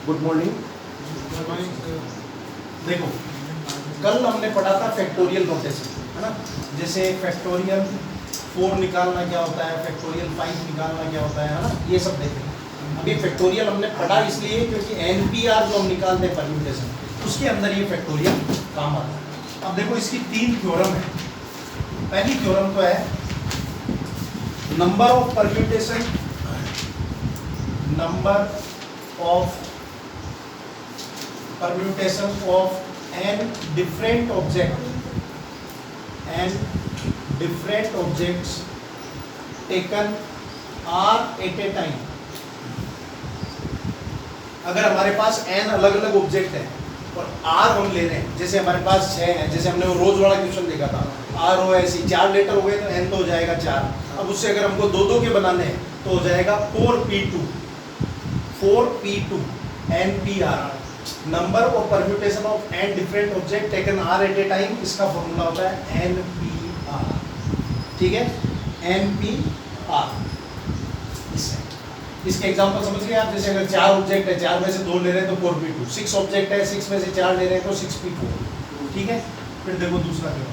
Good morning. देखो, कल हमने पढ़ा था फैक्टोरियल नोटेशन, है ना। जैसे फैक्टोरियल 4 निकालना क्या होता है, फैक्टोरियल 5 निकालना क्या होता है ना, ये सब देखें। अभी फैक्टोरियल हमने पढ़ा इसलिए क्योंकि एनपीआर जो हम निकालते हैं परम्यूटेशन, उसके अंदर ये फैक्टोरियल काम आता है। अब देखो, इसकी 3 थ्योरम है। पहली थ्योरम तो है number of permutation, number of permutation of n different objects taken r at a time। अगर हमारे पास n अलग अलग ऑब्जेक्ट है और r हम ले रहे हैं, जैसे हमारे पास 6 है, जैसे हमने वो रोज वाला क्वेश्चन देखा था, r o s e 4 letter हो गए तो n तो हो जाएगा 4। अब उससे अगर हमको दो दो के बनाने हैं तो हो जाएगा 4p2 npr, number of permutation of n different object taken r at a time. इसका फॉर्मूला होता है npr, ठीक है, npr। इसके एग्जांपल समझ गए आप। जैसे अगर 4 ऑब्जेक्ट है, 4 में से 2 ले रहे हैं तो 4p2, 6 ऑब्जेक्ट है, 6 में से 4 ले रहे हैं तो 6p4, ठीक है। फिर देखो दूसरा क्या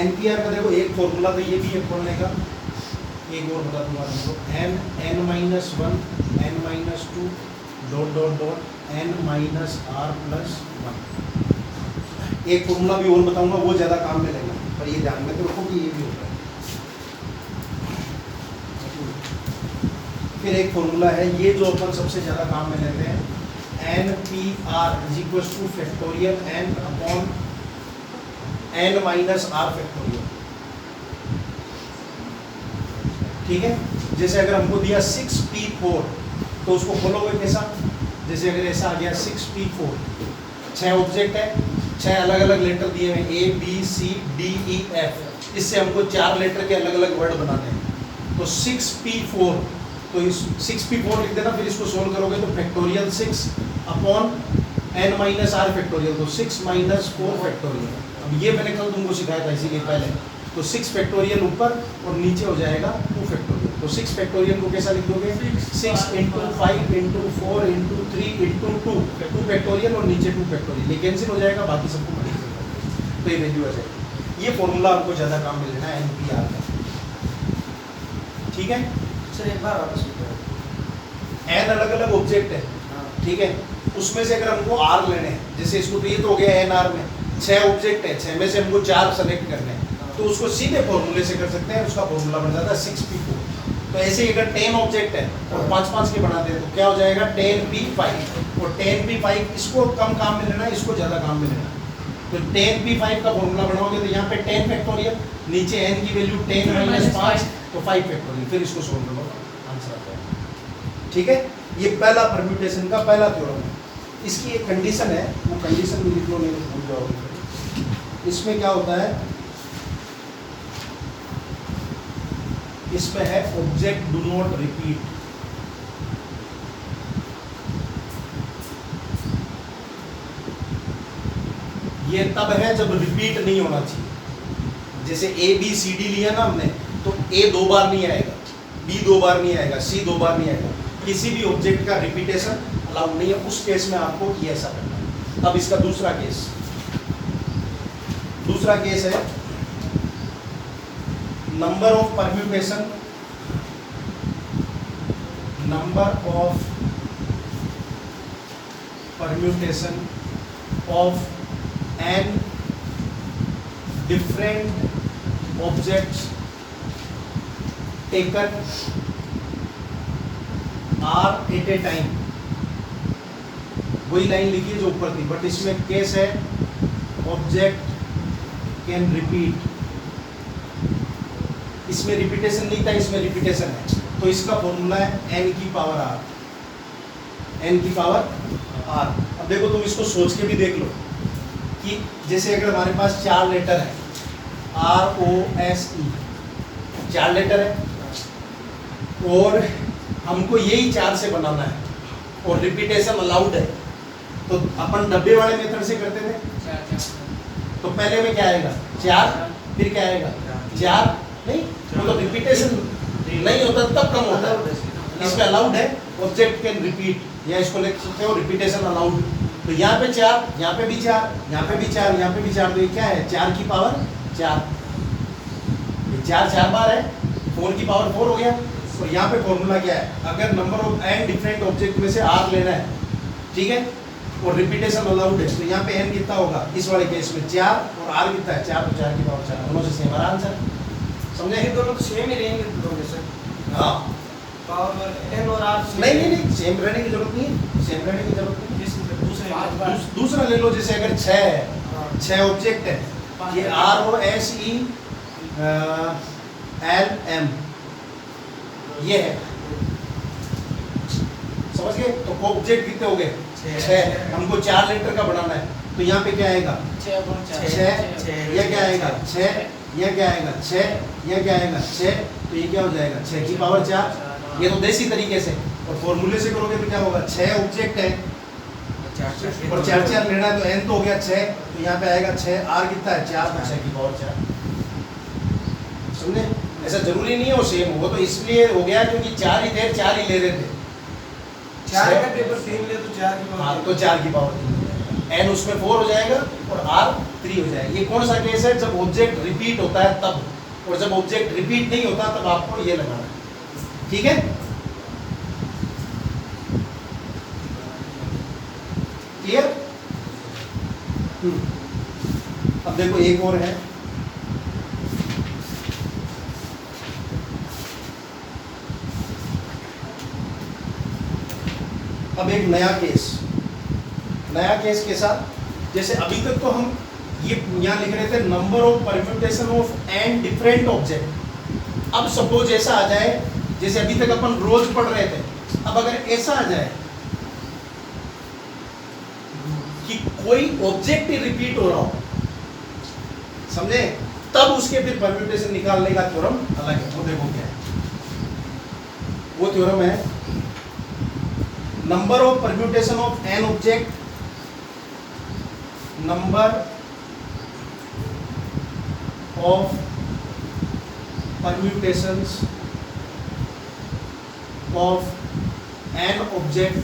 npr का। देखो एक फॉर्मूला तो ये भी है खोलने का, एक और बता दूंगा तुमको, n-1 n-2 dot dot dot n-r+1। एक फॉर्मूला भी और बताऊंगा, वो ज़्यादा काम में लेगा, पर ये ध्यान में तो रखो कि ये भी होता है। फिर एक फॉर्मूला है ये जो अपन सबसे ज़्यादा काम में लेते हैं, npr = factorial n upon n-r factorial, ठीक है। जैसे अगर हमको दिया 6p4 तो उसको खोलोगे कैसा, जैसे अगर ऐसा आ गया 6p4, 6 ऑब्जेक्ट है, 6 अलग अलग लेटर दिए हुए a b c d e f, इससे हमको 4 लेटर के अलग अलग वर्ड बनाने हैं। तो 6p4, तो इस 6p4 लिख देना, फिर इसको सोल्व करोगे तो फैक्टोरियल 6 अपॉन n-r फैक्टोरियल, तो 6 - 4 फैक्टोरियल। अब ये मैंने कल तुमको सिखाया था, इसीलिए पहले तो 6 फैक्टोरियल ऊपर और नीचे हो जाएगा 2 फैक्टोरियल। तो 6 फैक्टोरियल को कैसा लिख दोगे, 6 × 5 × 4 × 3 × 2, 2 फैक्टोरियल और नीचे 2 फैक्टोरियल, ये कैंसिल हो जाएगा, बाकी सबको मल्टीप्लाई कर देंगे तो ये वैल्यू आ जाएगी। ये फॉर्मूला आपको ज़्यादा काम मिल लेना है एनपीआर का, ठीक है। सर एक बार वापस n अलग अलग ऑब्जेक्ट है, ठीक है, उसमें से अगर हमको r लेने हैं, जैसे इसको तो ये तो हो गया nr में 6 ऑब्जेक्ट है, 6 में से हमको 4 सेलेक्ट करने हैं, तो उसको सीधे फॉर्मूले से कर सकते हैं, उसका फॉर्मूला बन जाता है 6p4। तो ऐसे ही अगर 10 ऑब्जेक्ट है और 5-5 के बनाते हैं तो क्या हो जाएगा 10p5, और 10p5 इसको कम काम में लेना, इसको ज़्यादा काम में लेना। तो 10p5 का फॉर्मूला बनाओगे तो यहाँ पे 10 फैक्टोरियल, नीचे n की वैल्यू 10 - 5 तो 5 फैक्टोरियल, फिर इसको सोल्व करो, आंसर आता है, ठीक है। ये पहला परम्यूटेशन का पहला थ्योरम है। इसकी एक कंडीशन है, वो कंडीशन भी लिख लो, नहीं तो भूल जाओगे। इसमें क्या होता है, इसमें है ऑब्जेक्ट डू नॉट रिपीट। ये तब है जब रिपीट नहीं होना चाहिए। जैसे ए बी सी डी लिया ना हमने, तो ए 2 बार नहीं आएगा, बी 2 बार नहीं आएगा, सी 2 बार नहीं आएगा, किसी भी ऑब्जेक्ट का रिपीटेशन अलाउड नहीं है। उस केस में आपको ये ऐसा करना है। अब इसका दूसरा केस है number of permutation of n different objects taken r at a time. वही लाइन लिखी है जो ऊपर थी, बट इसमें केस है ऑब्जेक्ट कैन रिपीट। इसमें रिपीटेशन नहीं था, इसमें रिपीटेशन है, तो इसका फॉर्मूला है n की पावर r। अब देखो, तुम इसको सोच के भी देख लो कि जैसे अगर हमारे पास 4 लेटर है, ROSE 4 लेटर है और हमको यही 4 से बनाना है और रिपीटेशन अलाउड है, तो अपन डब्बे वाले मेथड से करते थे। तो पहले में क्या आएगा 4, फिर क्या आएगा 4, नहीं वो तो रिपीटेशन नहीं होता तब कम होता है, इसमें अलाउड है ऑब्जेक्ट कैन रिपीट, या इसको लिख सकते हो रिपीटेशन अलाउड। तो यहाँ पे 4, यहाँ पे भी 4, यहाँ पे भी 4, यहाँ पे भी 4, तो ये क्या है 4 की पावर 4, ये 4 बार है, 4 की पावर 4 हो गया। तो यहाँ पे फॉर्मूला क्या है, अगर number of n different object में से r लेना है, ठीक है, और रिपीटेशन अलाउड है, तो यहाँ पे n कितना होगा इस वाले केस में 4 और r कितना है 4, तो 4 की पावर 4, दोनों से सेम आंसर। समझे? ये दोनों सेम ही रहेंगे दोनों सर। हाँ पावर n और r नहीं सेम रहने की जरूरत नहीं है, सेम रहने की जरूरत नहीं है। दूसरा ले लो, जैसे अगर 6 है, 6 ऑब्जेक्ट है, ये ROSE LM ये है, समझ गए? तो ऑब्जेक्ट कितने हो गए 6, हमको 4 लेटर का बनाना है, तो यहाँ पे क्या आएगा 6, ये क्या आएगा 6, ये क्या आएगा 6, ये क्या आएगा 6, तो ये क्या हो जाएगा 6 की पावर 4। ये तो देसी तरीके से, और फॉर्मूले से करोगे तो क्या होगा 6 ऑब्जेक्ट है और 4 लेना है, तो n तो हो गया 6, तो यहाँ पे आएगा 6, r कितना है 4, तो 6 की पावर 4। समझे? ऐसा जरूरी नहीं है वो सेम हो, तो इसलिए हो गया क्योंकि 4 ही थे, 4 ही ले रहे थे, 4 का टेबल सेम ले तो 4 की पावर, हाँ तो 4 की पावर n उसमें 4 हो जाएगा और r 3 हो जाएगा। ये कौन सा केस है, जब ऑब्जेक्ट रिपीट होता है तब, और जब ऑब्जेक्ट रिपीट नहीं होता तब आपको ये लगाना है, ठीक है? क्लियर? अब देखो एक और है, अब एक नया केस के साथ, जैसे अभी तक तो हम ये यहाँ लिख रहे थे number of permutation of n different object. अब सपोज ऐसा आ जाए, जैसे अभी तक अपन रोज पढ़ रहे थे, अब अगर ऐसा आ जाए कि कोई ऑब्जेक्ट ही रिपीट हो रहा हो, समझे, तब उसके फिर परम्यूटेशन निकालने का थ्योरम अलग है। वो देखो क्या है, वो थ्योरम है number of permutation of an object, number of permutations of an object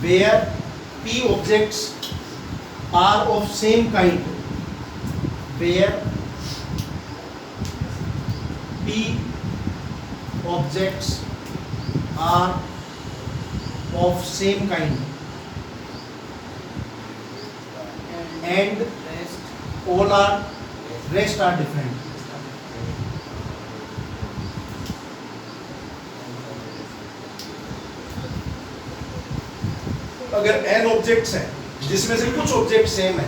where p objects are of same kind, where p objects are of same kind and all are rest are different. अगर n objects हैं जिसमें से कुछ object same है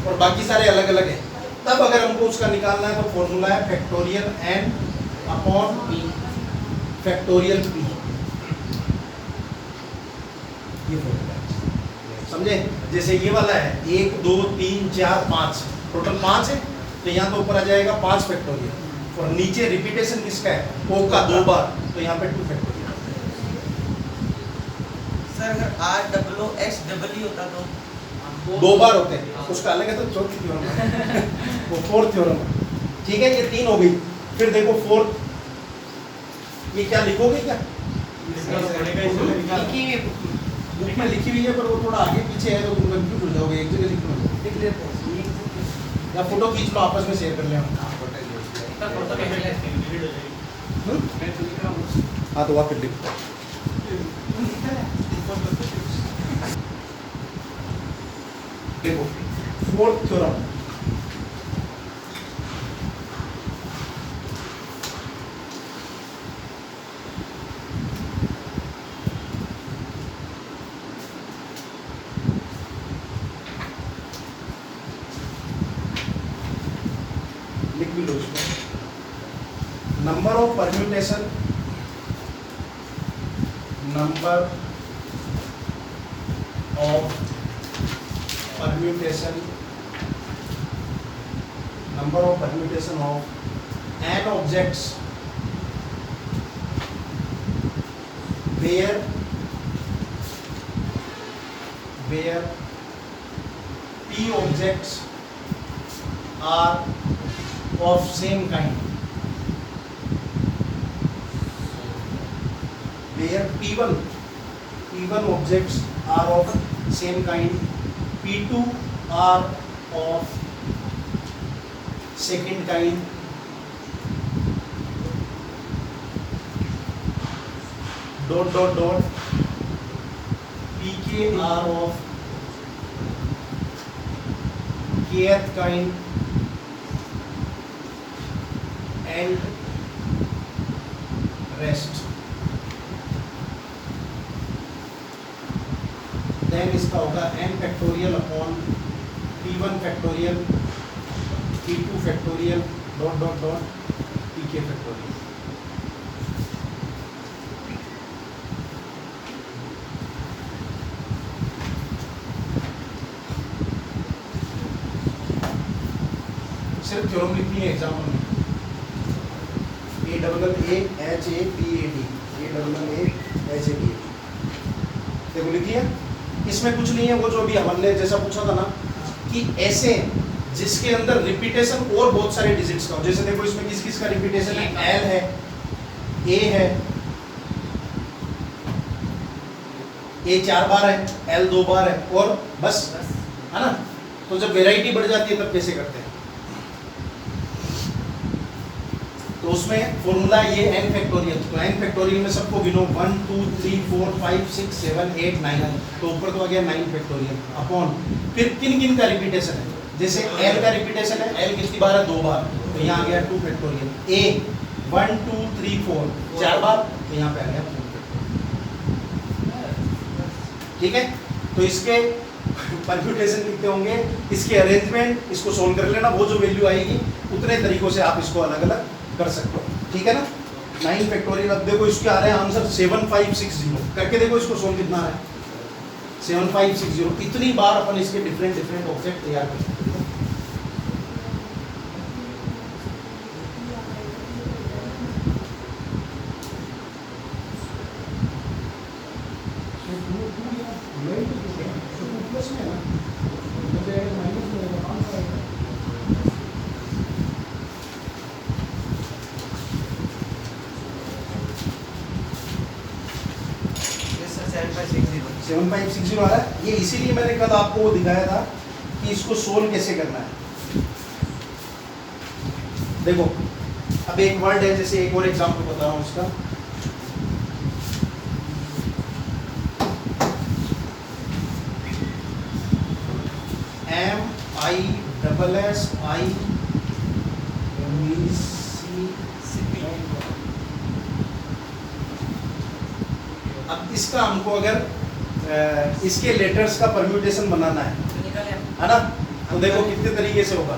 और बाकी सारे अलग अलग हैं, तब अगर हमको उसका निकालना है तो फॉर्मूला है factorial n upon p, factorial p, ये फॉर्मूला है, समझे? जैसे ये वाला है 1 2 3 4 5, टोटल 5 है, तो यहाँ तो ऊपर आ जाएगा 5 फैक्टोरियल, और नीचे रिपीटेशन किसका है o का 2 बार, तो यहाँ पे 2 फैक्टोरियल। सर अगर r double o x double ही होता तो 2 बार होते हैं, उसका अलग है, तो चौथी थ्योरम है वो फोर्थ थ्योरम है, ठीक है? ये 3 हो गई, फिर देखो फोर्थ, ये क्या लिखोगे क्या बुक में लिखी हुई है, पर वो थोड़ा आगे पीछे है तो तुम कंफ्यूज हो जाओगे, एक जगह लिख लेते हैं या फोटो खींच लो, आपस में शेयर कर ले हम। हाँ तो वहाँ फिर लिखो, देखो फोर्थ थ्योरम, लिख भी लो इसको, number of permutation, number of permutation, number of permutation of n objects where p objects are of same kind where P1 objects are of same kind, P2 are of second kind, dot dot dot, Pk are of kth kind and rest. Then इसका होगा n factorial upon p1 factorial p2 factorial dot dot dot pk factorial. सिर्फ theorem लिखनी है example में. A double A H A B A D, A double A H A B A D. देखो लिखिए, इसमें कुछ नहीं है. वो जो अभी हमने जैसा पूछा था ना कि ऐसे जिसके अंदर रिपीटेशन और बहुत सारे डिजिट्स का हो. जैसे देखो इसमें किस किस का रिपीटेशन है. L है, A है, A 4 बार है, L 2 बार है और बस, है ना. तो जब वेराइटी बढ़ जाती है तब कैसे करते हैं. तो उसमें फॉर्मूला ये n फैक्टोरियल. तो n फैक्टोरियल में सबको गिनो 1 2 3 4 5 6 7 8 9. तो ऊपर तो आ गया 9 फैक्टोरियल अपॉन फिर किन किन का रिपीटेशन है. जैसे l का रिपीटेशन है, l कितनी बार है 2 बार. तो यहाँ आ गया 2 फैक्टोरियल. a 1 2 3 4 4 बार. तो यहाँ पे आ गया 4 फैक्टोरियल. ठीक है. तो इसके परम्यूटेशन कितने होंगे, इसके अरेंजमेंट, इसको सोल्व कर लेना. वो जो वैल्यू आएगी उतने तरीकों से आप इसको अलग अलग कर सकते हो. ठीक है ना. 9 फैक्टोरियल. अब देखो इसके आ रहे हैं आंसर 7560. करके देखो इसको सोल्व कितना आ रहा है. 7560. इतनी बार अपन इसके डिफरेंट डिफरेंट ऑब्जेक्ट तैयार कर सकते हैं. Yes, sir, 7560. 7560 आ रहा है. ये इसीलिए मैंने कल आपको वो दिखाया था कि इसको सोल्व कैसे करना है. देखो अब एक वर्ड है, जैसे एक और एग्जांपल बता रहा हूँ उसका. MISSIC. अब इसका हमको अगर इसके लेटर्स का परम्यूटेशन बनाना है ना. तो देखो कितने तरीके से होगा.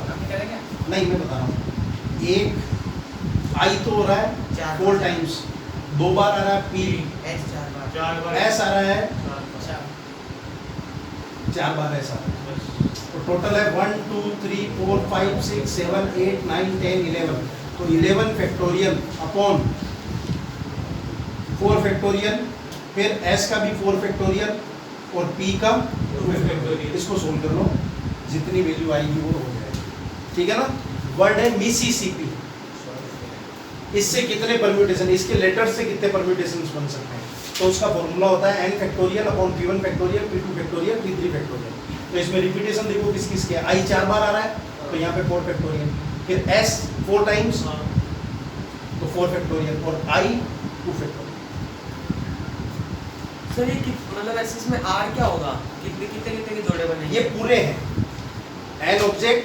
नहीं मैं बता रहा हूँ. एक आई तो हो रहा है 4 टाइम्स, 2 बार आ रहा है P, S आ रहा है 4 बार ऐसा. तो टोटल है 1 2 3 4 5 6 7 8 9 10 11. तो 11 फैक्टोरियल अपॉन 4 फैक्टोरियल, फिर S का भी 4 फैक्टोरियल और P का 2 फैक्टोरियल. इसको सोल्व कर लो, जितनी वैल्यू आएगी वो हो जाएगी. ठीक है ना. वर्ड है मिसिसिपी. इससे कितने परम्यूटेशन, इसके लेटर्स से कितने परम्यूटेशन बन सकते हैं. तो उसका फॉर्मूला होता है n factorial upon P1 factorial P2 factorial P3 factorial. तो इसमें रिपीटेशन देखो किस किस के. I 4 बार आ रहा है तो यहाँ पे 4 फैक्टोरियल, फिर S 4 टाइम्स तो 4 फैक्टोरियल और I 2 फैक्टोरियल. सर ये मतलब ऐसे इसमें R क्या होगा, कितने कितने कितने के जोड़े बनेंगे. ये पूरे हैं n ऑब्जेक्ट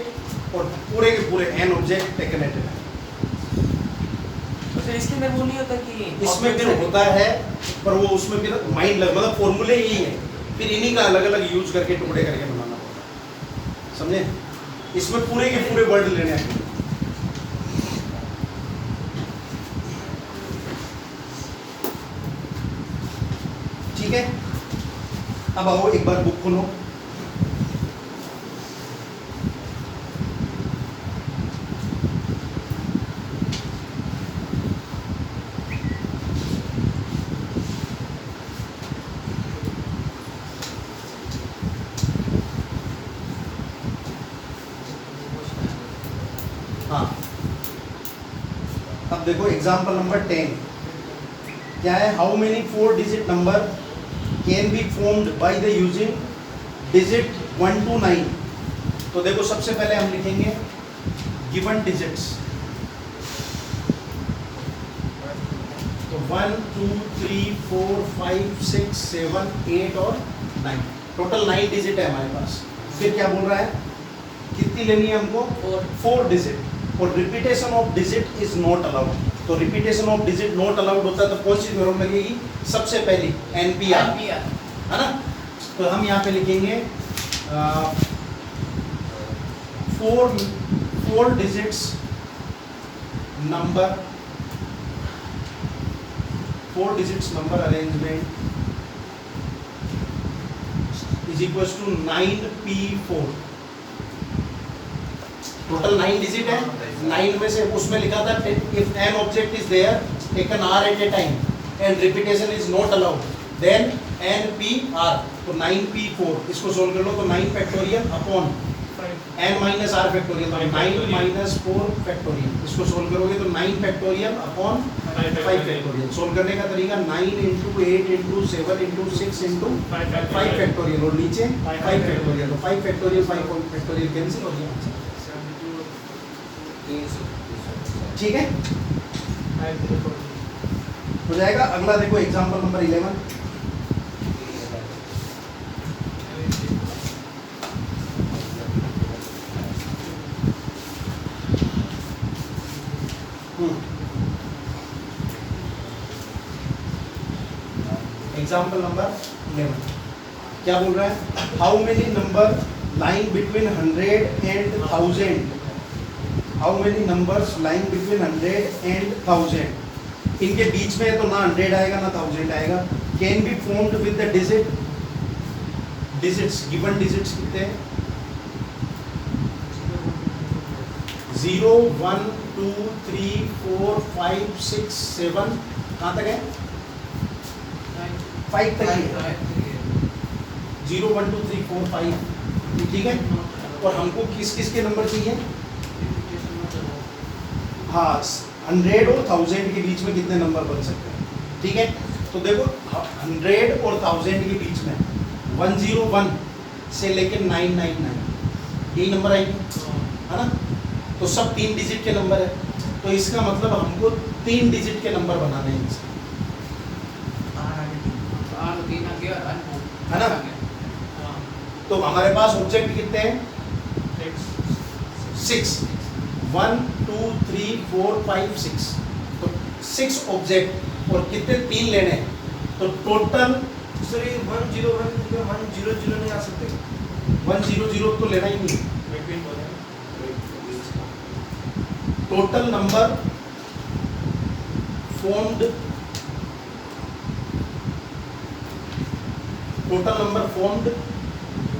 और पूरे के पूरे n ऑब्जेक्ट टेकन एट है. तो फिर इसके अंदर वो नहीं होता कि इसमें फिर होता है, पर वो उसमें फिर माइंड लग, मतलब फॉर्मूले यही है, फिर इन्हीं का अलग अलग यूज करके टुकड़े करके बनाना होता है. समझे. इसमें पूरे के पूरे वर्ड लेने हैं. ठीक है. अब आओ एक बार बुक खोलो. हाँ अब देखो एग्जाम्पल नंबर 10 क्या है, how many 4 digit number can be formed by the using digit 1 to 9। तो देखो सबसे पहले हम लिखेंगे गिवन डिजिट्स। तो 1 2 3 4 5 6 7 8 और 9, टोटल 9 डिजिट है हमारे पास। फिर क्या बोल रहा है, कितनी लेनी है हमको, 4 डिजिट। और repetition of digit is not allowed. तो repetition of digit not allowed होता है तो कौन सी जरूरत लगेगी, सबसे पहली NPR, है ना। तो हम यहाँ पे लिखेंगे 4 digits number, 4 digits number arrangement is equal to 9P4। Total 9 digit है, 9 में से उसमें लिखा था if n object is there taken R at a time and repetition is not allowed then NPR। तो 9P4 इसको सोल्व कर लो तो 9 factorial upon n minus R factorial, 9 minus 4 factorial. इसको सोल्व करोगे तो 9 फैक्टोरियल अपॉन 5 फैक्टोरियल। सोल्व करने का तरीका 9 × 8 × 7 × 6 × 5 फैक्टोरियल और नीचे 5 फैक्टोरियल। तो 5 फैक्टोरियल 5 फैक्टोरियल कैंसिल हो गया, ठीक है, हो जाएगा। अगला देखो एग्जांपल नंबर 11। एग्जाम्पल नंबर 11 क्या बोल रहा है, how many number line between 100 and 1000, how many numbers line between 100 and 1000, इनके बीच में तो ना 100 आएगा ना 1000 आएगा, can be formed with the digit, digits given digits कितने हैं, 0 1 2 3 4 5 6 7, कहाँ तक है, 5 तक है, 0 1 2 3 4 5, ठीक है। और हमको किस किस के नंबर चाहिए, हाँ 100 और 1000 के बीच में कितने नंबर बन सकते हैं, ठीक है। तो देखो 100 और 1000 के बीच में 101 से लेकर 999 यही नंबर आएंगे, है ना। तो सब 3 डिजिट के नंबर है, तो इसका मतलब हमको 3 डिजिट के नंबर बनाने हैं इसके, है ना। तो हमारे पास ऑब्जेक्ट कितने हैं, 6, 1 2 3 4 5 6, तो 6 ऑब्जेक्ट और कितने 3 लेने हैं, तो टोटल सर ये 101 100 नहीं आ सकते, 100 तो लेना ही नहीं, total number formed, total number formed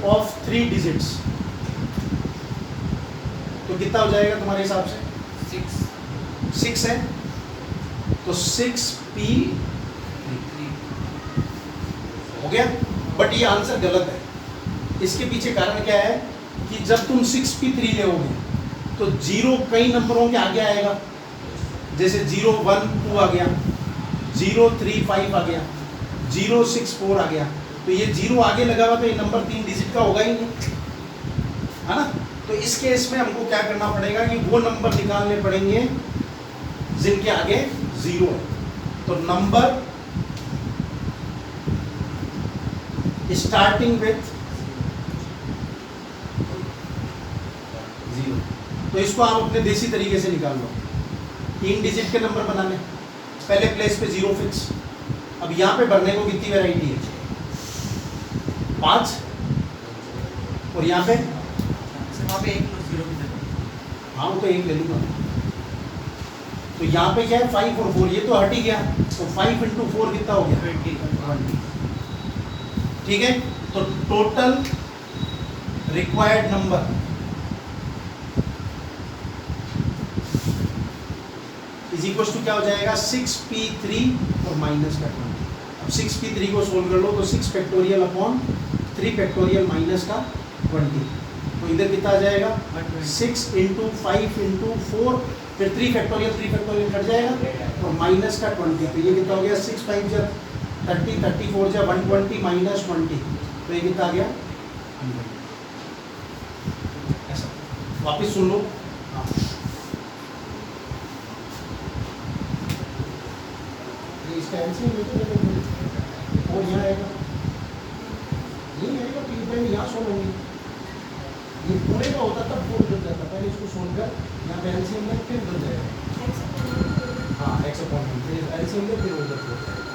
of 3 digits, तो कितना हो जाएगा तुम्हारे हिसाब से, 6 है तो 6P हो गया। बट ये आंसर गलत है, इसके पीछे कारण क्या है कि जब तुम 6P3 लोगे तो 0 कई नंबरों के आगे आएगा, जैसे 0 1 2 आ गया, 0 3 5 आ गया, 0 6 4 आ गया, तो ये 0 आगे लगा हुआ तो ये नंबर 3 डिजिट का होगा ही नहीं, है ना। तो इस केस में हमको क्या करना पड़ेगा कि वो नंबर निकालने पड़ेंगे जिनके आगे 0 है। तो नंबर स्टार्टिंग विथ 0, तो इसको आप अपने देसी तरीके से निकाल लो, 3 डिजिट के नंबर बनाने, पहले प्लेस पे 0 फिक्स। अब यहाँ पे भरने को कितनी वैरायटी है, 5, और यहाँ पे वहाँ पे 1 + 0 की जगह, हाँ वो तो 1 ले लूँगा। तो यहाँ पे क्या है 5 और 4, ये तो हट ही गया, तो 5 × 4 कितना हो गया, 20, ठीक है। तो total required number is equal to क्या हो जाएगा, 6P3 और माइनस का 20। अब 6P3 को सोल्व कर लो तो 6 फैक्टोरियल अपॉन 3 फैक्टोरियल माइनस का 20, तो इधर कितना आ जाएगा, 6 × 5 × 4 फिर 3 फैक्टोरियल कट जाएगा तो माइनस का 20, तो ये कितना हो गया 6 5 जा 30, 34 जा 120 माइनस 20, तो ये कितना आ गया 100। ऐसा वापस सुन लो। हाँ इसका एलसीएम और यहाँ आएगा, नहीं आएगा तो ये पहले यहाँ सोल्व होंगे, ये पूरे का होता तब 4 जुड़ जाता, पहले इसको सोल्व कर, यहाँ पे एलसीएम में फिर जुड़ जाएगा। हाँ एक्स अपॉन, फिर एलसीएम में फिर उधर 4 जाएगा।